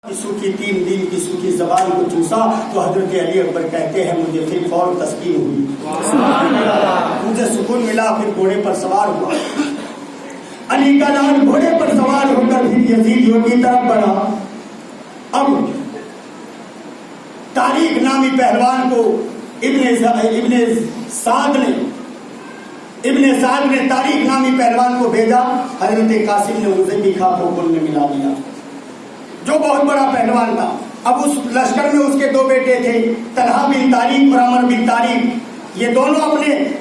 सूखी 3 दिन की सूखी जबान को चूसा तो हजरत अली अकबर कहते हैं मुझे फिर फौरन तस्कीन हुई, मुझे सुकून मिला। फिर घोड़े पर सवार हुआ, अली का लाल घोड़े पर सवार होकर फिर यजीदियों की तरफ बढ़ा। अब तारीख नामी पहलवान को इब्ने साद ने तारीख नामी पहलवान को भेजा। हजरत कासिम ने उसे भी खाको में मिला दिया, जो बहुत बड़ा पहलवान था। अब उस लश्कर में उसके 2 बेटे थे, तलहा बिन तारिक और अमर बिन तारिक। ये दोनों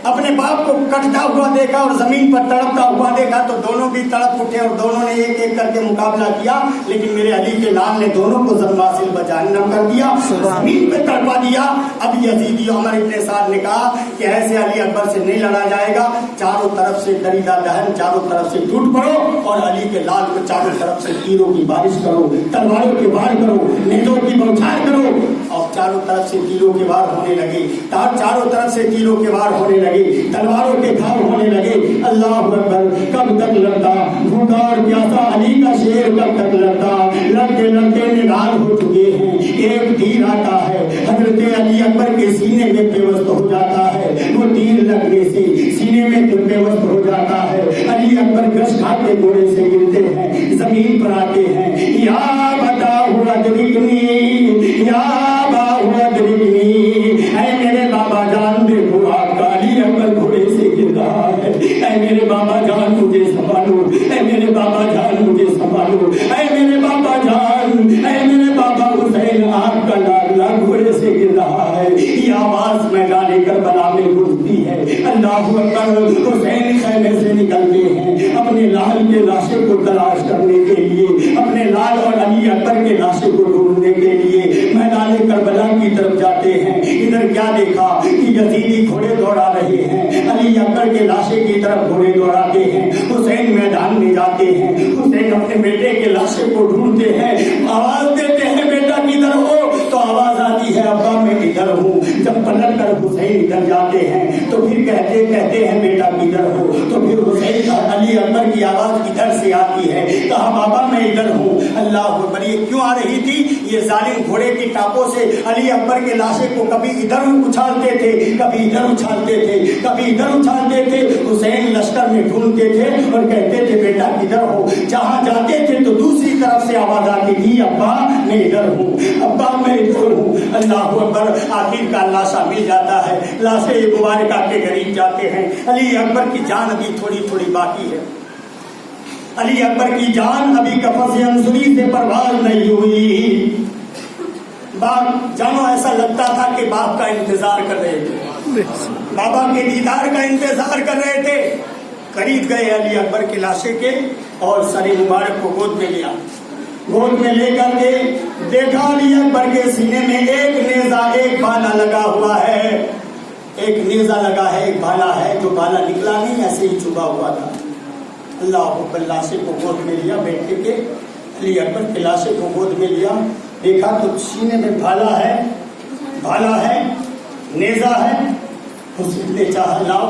अपने बाप को कटता हुआ देखा और जमीन पर तड़पता हुआ देखा तो दोनों भी तड़प उठे और दोनों ने एक एक करके मुकाबला किया। लेकिन मेरे अली के लाल ने दोनों को जन्मासिल बजानम कर दिया, जमीन पे तड़पा दिया। अब यजीदी उमर इब्ने साद ने कहा कि ऐसे अली अकबर से नहीं लड़ा जाएगा, चारों तरफ से दरीदा दहन, चारों तरफ से टूट पड़ो और अली के लाल को चारों तरफ से तीरों की बारिश करो, तलवारों के वार करो, नेजों की बौछार करो। और चारों तरफ से तीरों के वार होने लगे, चारों तरफ से तीरों के वार होने लगे, तलवारों के घाव होने लगे। अल्लाह अकबर, कब तक लड़ता भूखा और प्यासा अली का शेर, कब तक लड़ता। लड़ते लड़ते निगाल हो चुके हैं, एक तीर आता है, हजरत अली अकबर के सीने में बेवस्त हो जाता है। वो तीर लगने से सीने में बेवस्त हो जाता है। अली अकबर गश खाते घोड़े से गिरते हैं, जमीन पर आते हैं। या बता हुआ दरिकनी, या बा हुआ दरिकनी, ऐ मेरे बाबा जान देखो आपका अली अकबर घोड़े से गिर रहा है। ऐ मेरे बाबा जान मुझे संभालो, ऐ मेरे बाबा जान मुझे संभालो, ऐ मेरे बाबा जान, ऐ मेरे बाबा हुसैन आपका लाडला घोड़े से गिर रहा है। ये आवाज मैदान करबला में गूंजती है। अल्लाह अकबर, हुसैन खैमे से निकलते हैं अपने लाल के लाशे को तलाश करने के लिए, अपने लाल और अली अकबर के लाशे को ढूंढने के लिए मैदान करबला की तरफ जाते हैं। इधर क्या देखा कि यजीदी घोड़े दौड़ा रहे हैं, अली अकबर के लाशे की तरफ घोड़े दौड़ाते हैं। हुसैन मैदान में जाते हैं, हुसैन अपने बेटे के लाशे को ढूंढते हैं, आवाज देते हैं बेटा किधर हो, तो आवाज आती है अब्बा मैं इधर हूँ। जब पलट कर हुसैन इधर जाते हैं तो फिर कहते हैं बेटा किधर हो, तो फिर हुसैन अली अकबर की आवाज इधर से आती है, कहा बाबा मैं इधर हूँ। अल्लाह अकबर, ये क्यों आ रही थी? ये जालिम घोड़े की टापों से अली अकबर के लाशे को कभी इधर उछालते थे, कभी इधर उछालते थे, कभी इधर उछालते थे। हुसैन लश्कर में ढूंढते थे और कहते थे बेटा किधर हो। जहाँ जाते थे तो दूसरी तरफ से आवाज आती थी अब्बा मैं इधर हूँ, अब्बा मैं इधर हूँ। अल्लाह अकबर, आखिर का लाशा मिल जाता है, लाशे मुबारका के करीब जाते हैं। अली अकबर की जान अभी थोड़ी थोड़ी बाकी है, अली अकबर की जान अभी कफस अंसुरी से परवाज नहीं हुई। बाप जानो ऐसा लगता था कि बाप का इंतजार कर रहे थे, बाबा के दीदार का इंतजार कर रहे थे। करीब गए अली अकबर के लाशे के और सर मुबारक को गोद में लिया। गोद में लेकर के देखा अली अकबर के सीने में एक नेजा, एक भाला लगा हुआ है, एक नेजा लगा है, एक भाला है, जो भाला निकला नहीं, ऐसे ही छुपा हुआ था। अल्लाह अकबर, लाशे को गोद में लिया, बेटे के अली अकबर के लाशे को गोद में लिया। देखा तो सीने में भाला है, नेजा है। हुसैन ने चाहा लाओ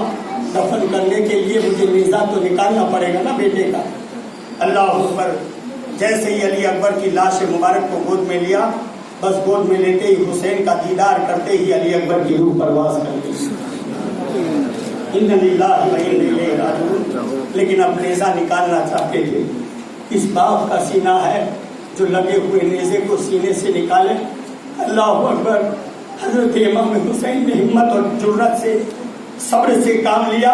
दफन करने के लिए मुझे नेजा तो निकालना पड़ेगा ना बेटे का। अल्लाह अकबर, जैसे ही अली अकबर की लाश मुबारक को गोद में लिया, बस गोद में लेते ही हुसैन का दीदार करते ही अली अकबर की रूह परवास कर गई। इन्ना लिल्लाहि व इन्ना इलैहि राजिऊन। लेकिन अब नेजा निकालना चाहते थे। इस बाप का सीना है जो लगे हुए नेजे को सीने से निकाले। अल्लाह अकबर, हजरत इमाम हुसैन ने हिम्मत और जुर्रत से, सब्र से काम लिया।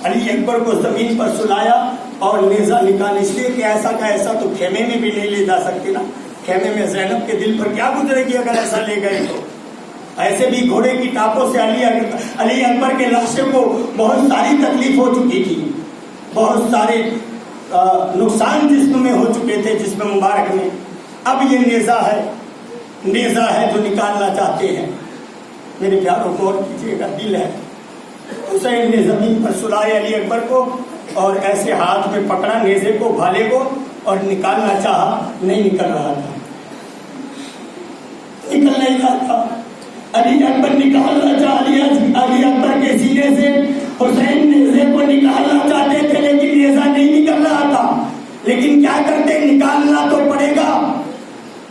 अली अकबर को जमीन पर सुलाया और नेजा निकाल, इसलिए कि ऐसा का ऐसा तो खेमे में भी नहीं ले जा सकते ना। खेमे में ज़ैनब के दिल पर क्या गुजरेगी अगर ऐसा ले गए तो। ऐसे भी घोड़े की टापों से अली अकबर के लाशे को बहुत सारी तकलीफ हो चुकी थी, बहुत सारे नुकसान जिस्म में हो चुके थे, जिस्म मुबारक में। अब ये नेजा है जो निकालना चाहते हैं। मेरे प्यारों को और कीजिएगा, दिल है। हुसैन ने जमीन पर सुलाया अली अकबर को और ऐसे हाथ में पकड़ा नेजे को, भाले को, और निकालना चाहा, नहीं निकल रहा था, निकल नहीं रहा था। अली अकबर निकालना चाह लिया अली अकबर के सीने से, हुसैन नेजे को निकालना चाहते थे लेकिन नेजा नहीं निकल रहा था। लेकिन क्या करते, निकालना तो पड़ेगा।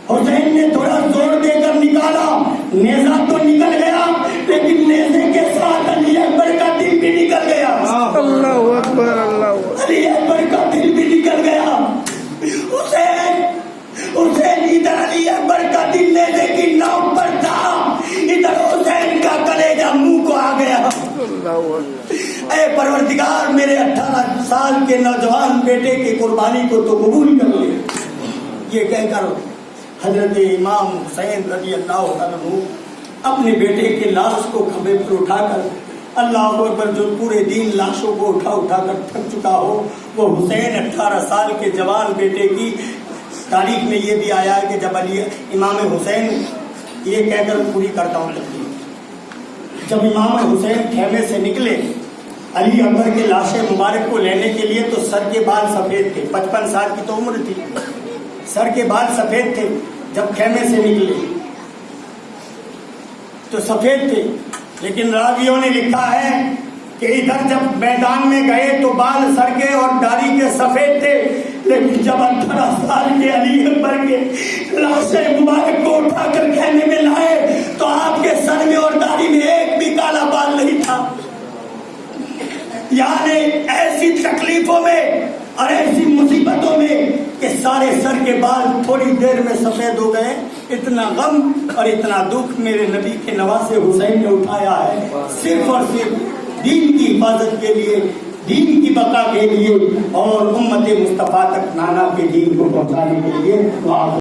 हुसैन नेजा तो निकल गया, लेकिन नेजे के साथ अली अकबर का दिल भी निकल गया। अल्लाहु अकबर, अल्लाहु अकबर। अली अकबर का दिल भी निकल गया। हुसैन इधर अली अकबर का दिल नेजे की नाव पर था, इधर हुसैन का कलेजा मुंह को आ गया। अल्लाहु अकबर। ऐ परवरदिगार, मेरे 18 साल के नौजवान बेटे की कुर्बानी को तो कबूल कर ले। ये कहकर हजरत इमाम हुसैन रज़ी अल्लाह अन्हु अपने बेटे के लाश को खंभे पर उठाकर, अल्लाह अकबर, जो पूरे दिन लाशों को उठा कर थक चुका हो, वो हुसैन 18 साल के जवान बेटे की तारीख में ये भी आया है कि जब अली इमाम हुसैन, ये कहकर पूरी करता हूँ तकलीफ, जब इमाम हुसैन खेमे से निकले अली अकबर के लाशे मुबारक को लेने के लिए, तो सर के बाल सफेद थे, 55 साल की तो उम्र थी, सर के बाल सफेद थे। जब खेमे से निकले तो सफेद थे, लेकिन रावियों ने लिखा है कि इधर जब मैदान में गए तो बाल सर के और दाढ़ी के सफेद थे, लेकिन जब 18 साल के अली अकबर के लाशे मुबारक को उठाकर खेमे में लाए तो आपके सर में और दाढ़ी में एक भी काला बाल नहीं था। यानी ऐसी तकलीफों में और ऐसी मुसीबतों में कि सारे सर के बाल थोड़ी देर में सफेद हो गए। इतना गम और इतना दुख मेरे नबी के नवासे हुसैन ने उठाया है, सिर्फ और सिर्फ दीन की हिफाजत के लिए, दीन की बका के लिए और उम्मत मुस्तफा तक नाना के दीन को पहुंचाने के लिए।